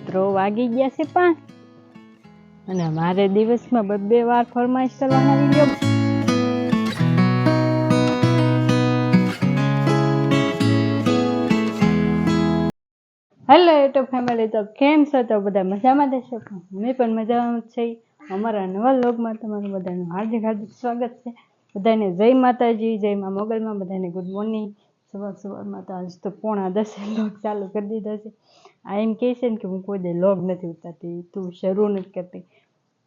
મિત્રો વાગી ગયા છે 5 અને મારે દિવસમાં 2 વાર ફરમાઈશ કરવાનો વિડીયો. હેલો યુટ્યુબ ફેમિલી, તો કેમ છો? તો બધા મજામાં દેશો? અમે પણ મજામાં છીએ. અમારા નવા વ્લોગમાં તમારું બધાનું હાર્દિક હાર્દિક સ્વાગત છે. બધાને જય માતાજી, જય મા મોગલમાં. બધાને ગુડ મોર્નિંગ. સવારમાં તો આજ તો 9:45 વ્લોગ ચાલુ કરી દીધો છે. આ એમ કહે છે ને કે હું કોઈ દે વ્લોગ નથી ઉતારતી, તું શરૂ નથી કરતી,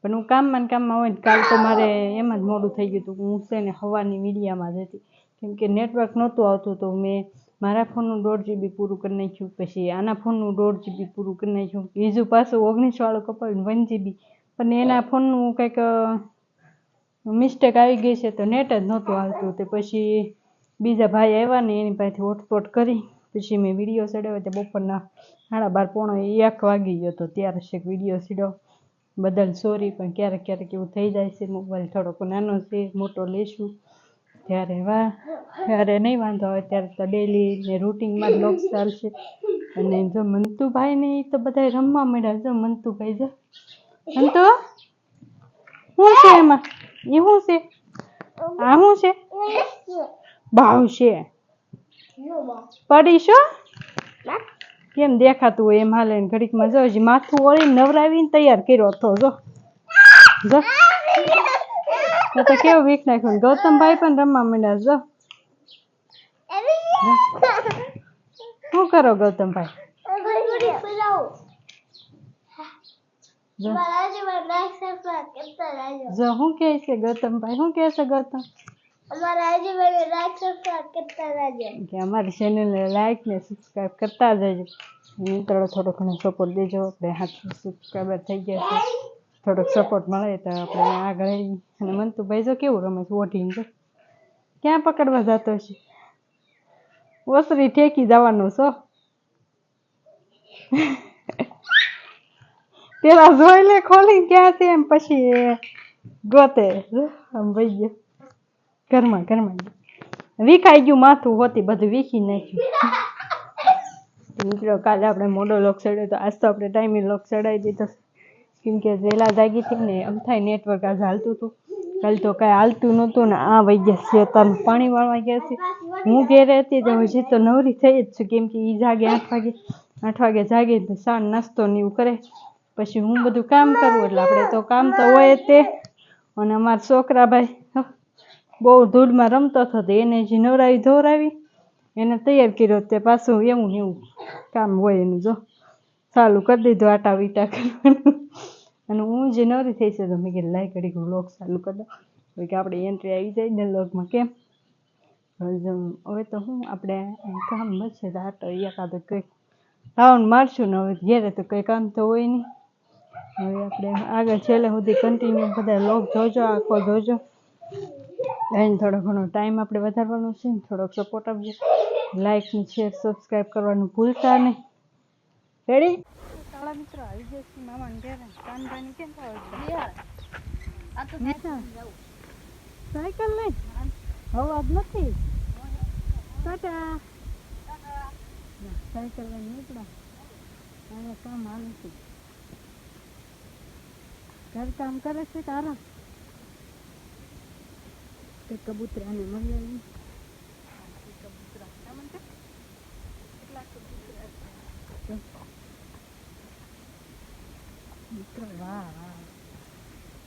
પણ હું કામમાં હોય ને. કાલ તો મારે એમ જ મોડું થઈ ગયું હતું. હું છે ને સવારની મીડિયામાં જ હતી, કેમ કે નેટવર્ક નહોતું આવતું. તો મેં મારા ફોનનું 1.5 GB પૂરું કરી નાખ્યું, પછી આના ફોનનું 1.5 GB પૂરું કરી નાખ્યું, બીજું પાછું 19 વાળું કપાવ્યું 1 GB, પણ એના ફોનનું કંઈક મિસ્ટેક આવી ગઈ છે, તો નેટ જ નહોતું આવતું. તો પછી બીજા ભાઈ આવ્યા ને એની પાસેથી હોટસ્પોટ કરી પછી મેં વિડીયો ચડાવ્યો. તો બપોરના 12:30 1 વાગી ગયો હતો ત્યારે શેક વિડીયો સીડો. બદલ સોરી, પણ ક્યારેક ક્યારેક એવું થઈ જાય છે. મોબાઈલ થોડોક નાનો છે, મોટો લેશું ત્યારે ત્યારે નહીં વાંધો આવે. ત્યારે તો ડેલી ને રૂટિનમાં બ્લોગ ચાલશે. અને જો મંતુભાઈ ને તો બધા રમવા મળ્યા. જો મંતુભાઈ, જો મંતુ શું છે એમાં? એ શું છે? આ શું છે? બાવ છે. પડીશો કેમ દેખાતું હોય એમ હાલે ને ઘડીકમાં જો હજી માથું ઓળીને નવરાવીને તૈયાર કર્યો હતો. જો જો તો કેવું વીક નાખ્યું. ગૌતમભાઈ પણ રમવા માંડ્યા. જો શું કરો ગૌતમભાઈ? જો શું કહે છે ગૌતમભાઈ? શું કહે છે ગૌતમ? કે અમારી ચેનલને લાઈક ને સબસ્ક્રાઈબ કરતા જજો. મિત્રો થોડો ઘણો સપોર્ટ દેજો. આપણે 700 સબસ્ક્રાઈબર થઈ ગયા છે. થોડોક સપોર્ટ મળે તો આપણે આગળ આવી. અને મંતુભાઈ જો કેવું રમે છે ઓઢીને. જો ક્યાં પકડવા જતો છે? ઓસરી ઠેકી જવાનું છો. પેલા જોઈ લે ખોલી ક્યાં છે, એમ પછી ગોતે. આમ ભાઈ ગયો ઘરમાં વીખાઈ ગયું માથું હોતી, બધું વીખી નાખ્યું. મિત્રો કાલે આપણે મોડો લોક ચડ્યો તો આજ તો આપણે ટાઈમે લોક ચડાવી દીધો, કેમ કે વહેલા જાગી હતી ને એમ થાય નેટવર્ક આજ હાલતું હતું. કાલે તો કાંઈ હાલતું નહોતું ને આ વહી ગયા છે. તારું પાણી વાળવા ગયા છે. હું ઘેરે હતી તો હજી તો નવરી થઈ જ છું, કેમ કે એ જાગે 8 વાગે જાગે તો ચા નાસ્તો ને એવું કરે, પછી હું બધું કામ કરું. એટલે આપણે તો કામ તો હોય જ તે. અને અમારા છોકરા ભાઈ બહુ ધૂળમાં રમતો હતો, એને જે નવરાવી ધોરાવી એને તૈયાર કર્યો. તે પાછું એવું ને એવું કામ હોય એનું. જો ચાલુ કરી દીધું આટા વીટા કરવાનું. અને હું જે નવરી થઈ છે તો મેં કીધું લાઈ ઘડીક વ્લોગ ચાલુ કરી દો, કે આપણે એન્ટ્રી આવી જાય ને વ્લોગમાં. કેમ હવે તો હું આપણે કામ બચશે તો આટો એકાદો કંઈક રાઉન્ડ મારશું ને. હવે ઘેરે તો કંઈ કામ તો હોય નહીં. હવે આપણે આગળ છેલ્લે સુધી કન્ટિન્યુ બધા વ્લોગ જોજો, આખો જોજો. એને થોડો ઘણો ટાઈમ આપણે વધારવાનો છે ને થોડોક સપોર્ટ આપજો. લાઈક ને શેર સબસ્ક્રાઈબ કરવાનું ભૂલતા નહીં. રેડી? સાળા મિત્રો આવી જાય છે મામાને ઘેરે. કાનભાઈને કેમ થવા સાયકલ નહીં અવાજ નથી. ટાટા સાયકલ લઈને નીકળ્યા. અહીંયા કામ હાલે છે. ઘર કામ કરે છે કે આરામ? તે કબૂતરાને મળે નહીં. કેટલા કબૂતરા મિત્રો? વાહ વાહ,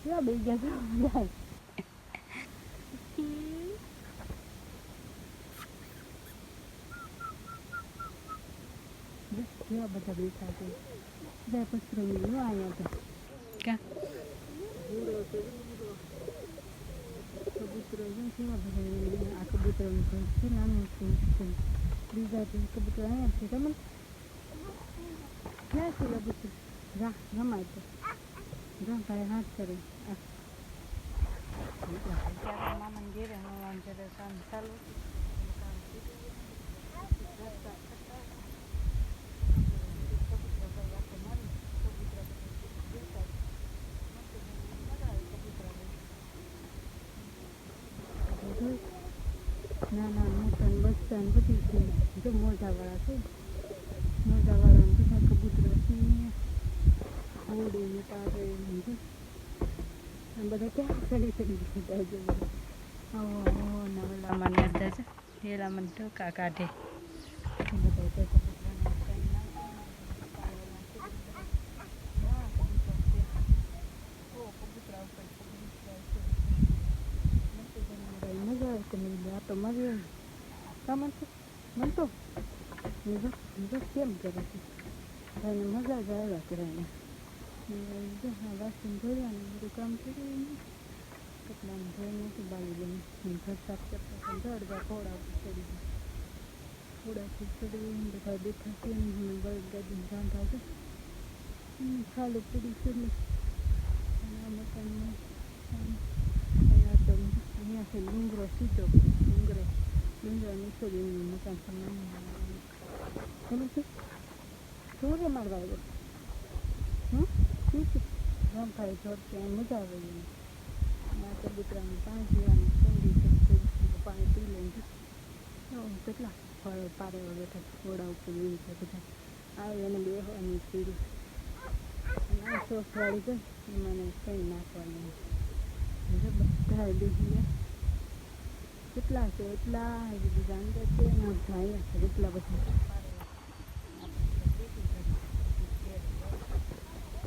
કેવા બે ગયા બધા. કેવા બધા બેઠા છે. બધા પથરો ન આવ્યા હતા. ક્યાં કબૂતરો કેવા બધા. આ કબૂતરોનું ઘર છે નાનું છે. બીજા કબૂતરો અહીંયા છે. તમે ક્યાં છે કબૂતર? જા રમાય તો જા ભાઈ હાથ કરે. મામાને ઘેરે હવાન ઘરે કામ ચાલુ. નાના મોટા બચ્ચા ને બધી છે. જો મોજાવાળા છે, મોજાવાળા બધા કબૂતરો છે. ચડી ચડી નવલામાં અડધા છે પેલામાં ઢોકા કાઢે મજા આવે તમે આ તો મરી કામ મનતો કેમ કરે છે ભાઈને મજા જ આવ્યા કરાને વાસણ ધોવાનું બધું કામ કર્યું કપડાં ધોઈ નથી બાળી લઈને ઘર સાફ કરતા અડધા થોડા ચડી થોડાથી ચડી બધા બેઠા છે બળદગાડીને રાંધા છે ખાલી પડી છે આ મકાનમાં અહીંયા છે ડુંગરો સીધો ડુંગરા નીચોડીનું મકાન પર નામ છે સૂર્ય મારવા આવ્યો રામભાઈ જોડ ત્યાં મજા આવે આ કબૂતરાનું પાણી પીવાનું ઠંડી પાણી પી લઈને કેટલા ફળ પારે બેઠા ઘોડા ઉપર લઈને બધા આવે એને બેસવાની પીડું અને આ સોસવાળી ગઈ એમાં કંઈ નાખવાનું બધા બેસી કેટલા છે એટલા બધા અંદર છે અહીંયા છે એટલા બધા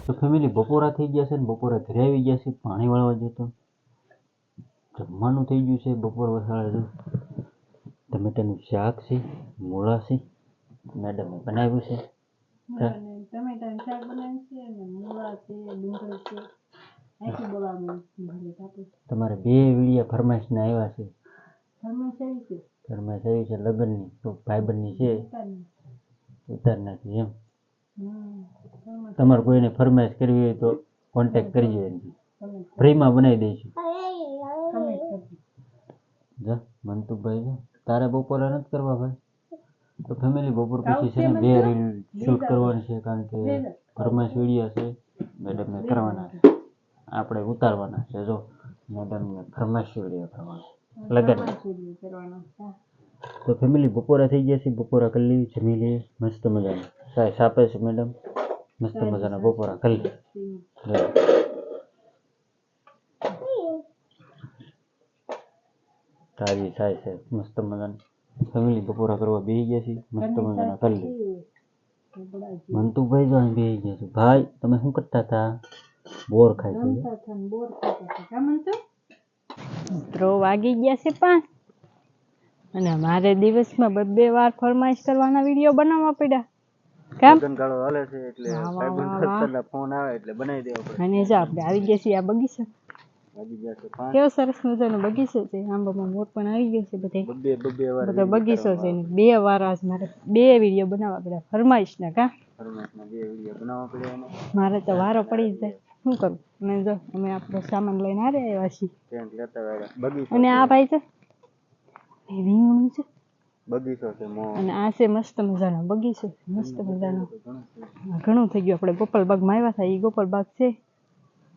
તો ફેમિલી બપોરા થઈ ગયા છે ને બપોરા ઘરે આવી ગયા છે પાણી વાળવા જતો જમવાનું થઈ ગયું છે બપોર વસાડે ટમેટાનું શાક છે મૂળા છે મેડમે બનાવ્યું છે ટમેટાનું શાક બનાવ્યું છે અને મૂળા છે ડુંગળી છે આખી બોલાવવાનું તમારે 2 વિડીયા ફરમાઈશના આવ્યા છે ફરમાઈશ આવી છે લગ્નની તો ભાઈબંધની છે ઉતાર નાખી એમ તમારે કોઈને ફરમાઈશ કરવી હોય તો કોન્ટેક્ટ કરજો ફ્રીમાં બનાવી દઈશું જો મંતુભાઈ જો તારે બપોરા નથી કરવા ભાઈ તો ફેમિલી બપોર પછી છે ને 2 રીલ શૂટ કરવાની છે કારણ કે ફરમાઈશ વિડીયો છે મેડમને કરવાના છે આપણે ઉતારવાના છે જો મેડમને ફરમાઈશ વિડીયો કરવાનો લગન તો ફેમિલી બપોરા થઈ ગયા છે બપોરા કરી લઈએ જમી લઈએ મસ્ત મજાના સાહેબ આપે છે મેડમ મસ્ત મજાના બપોરા કરી લે તાજી થાય છે મસ્ત મજાના ફેમિલી બપોરા કરવા બેસી ગયા છે મસ્ત મજાના કરી લે મંતુભાઈ જો અહીં બેસી ગયા છે ભાઈ તમે શું કરતા હતા બોર ખાય છે મિત્રો વાગી ગયા છે 5 અને મારે દિવસમાં 2 વાર ફરમાઈશ કરવાના વિડીયો બનાવવા પડ્યા કામ ગાળો હાલે છે એટલે ભાઈબંધના ફોન આવે એટલે બનાવી દેવો પડે અને જો આપણે આવી ગયા છીએ આ બગીચો વાગી ગયા છે 5 કેવો સરસ મજાનો બગીચો છે આંબામાં મોર પણ આવી ગયો છે બધે બધો બગીચો છે ને 2 વાર આજ મારે 2 વિડીયો બનાવવા પડ્યા ફરમાઈશના કા ફરમાઈશના 2 વિડીયો બનાવવા પડ્યા મારે તો વારો પડી જાય શું કરું અને જો અમે આપણો સામાન લઈને આવ્યા છીએ ટેન્ટ લેતા આવ્યા બગીચો અને આ ભાઈ છે એ રીંગણું છે બગીચો છે અને આ છે મસ્ત મજાનો બગીચો મસ્ત મજાનો ઘણું થઈ ગયું આપણે ગોપાલબાગમાં આવ્યા હતા એ ગોપાલબાગ છે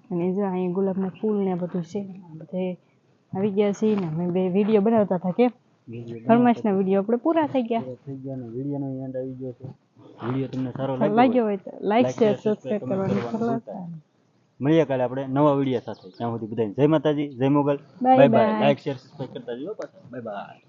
અને જો અહીં ગુલાબના ફૂલ ને બધું છે બધે આવી ગયા છે ને અમે 2 વિડીયો બનાવતા હતા કે ફરમાઈશના વિડીયો આપણે પૂરા થઈ ગયા ને વિડીયોનો એન્ડ આવી ગયો છે વિડીયો તમને સારો લાગ્યો હોય તો લાઈક શેર સબસ્ક્રાઇબ કરવાનું ભૂલતા મળીએ કાલે આપણે નવા વિડીયો સાથે ત્યાં સુધી બધાને જય માતાજી જય Mogal bye bye like share subscribe કરતા જજો પાછા બાય બાય